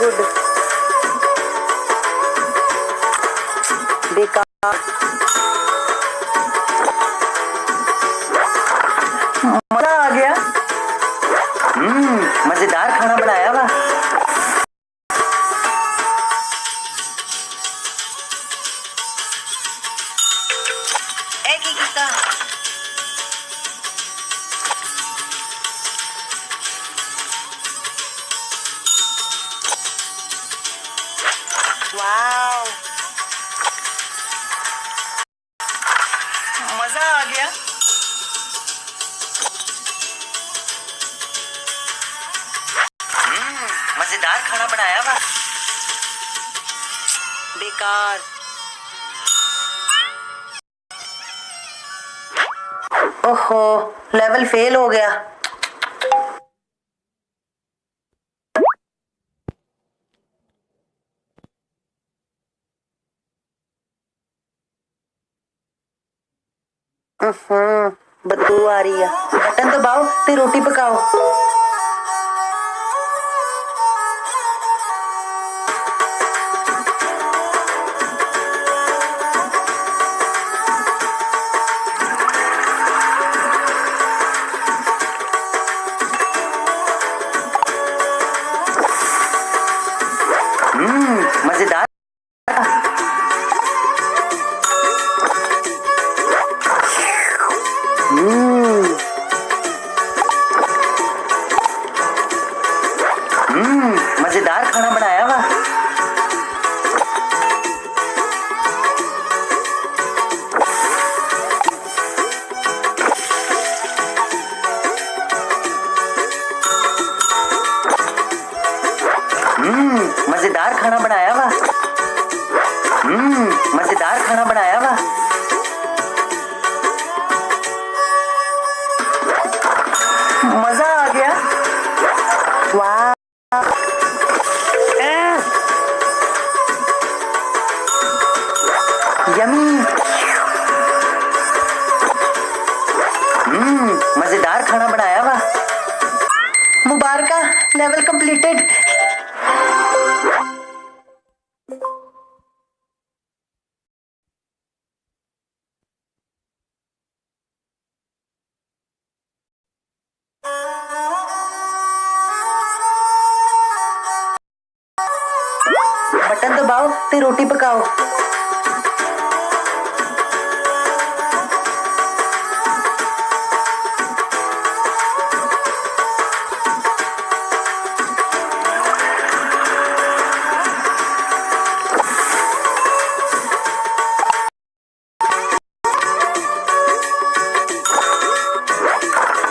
Good. बेकार। मजा आ गया। मजेदार खाना बनाया हुआ। वाव, मजा आ गया। मजेदार खाना बनाया हुआ। बेकार। ओहो, लेवल फेल हो गया। बदबू आ रही है। बटन दबाओ ते रोटी पकाओ। मजेदार। मजेदार खाना बनाया हुआ। मजेदार खाना बनाया हुआ। मजेदार खाना बनाया हुआ। मजा आ गया। वाह, यमी। मजेदार खाना बनाया हुआ। मुबारका, लेवल कंप्लीटेड। बटन दबाओ ते रोटी पकाओ।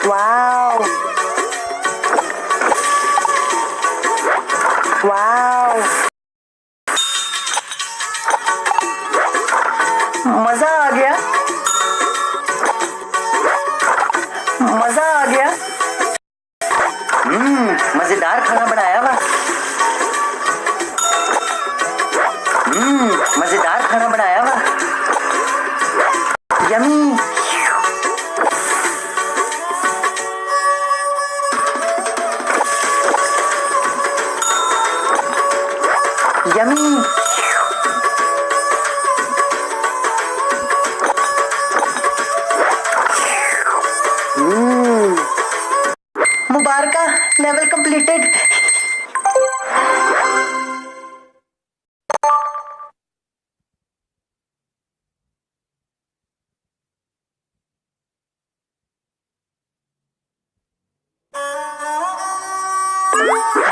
वाव, वाव, मजा आ गया। मजा आ गया। मजेदार खाना बनाया हुआ। मजेदार खाना बनाया हुआ। यमी। यमी। मुबारका, लेवल कंप्लीटेड।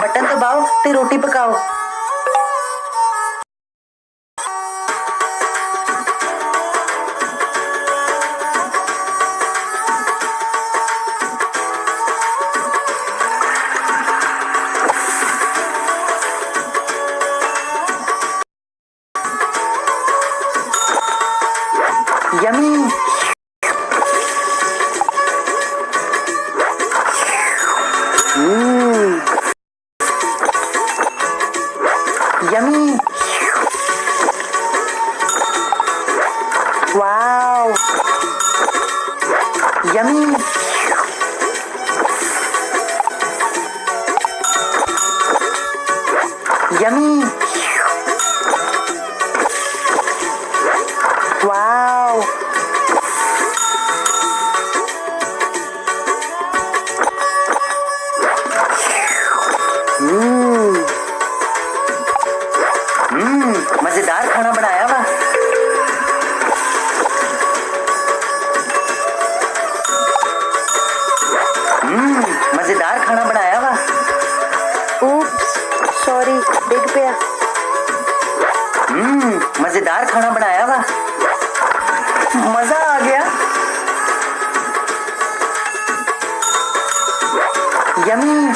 बटन दबाओ ते रोटी पकाओ। Yummy. Yummy. Wow, yummy. Yummy. Wow. मजेदार खाना बनाया वा। मजेदार खाना बनाया वा। Oops, sorry, डिग पिया। मजेदार खाना बनाया वा। मजा आ गया। Yummy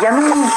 yummy.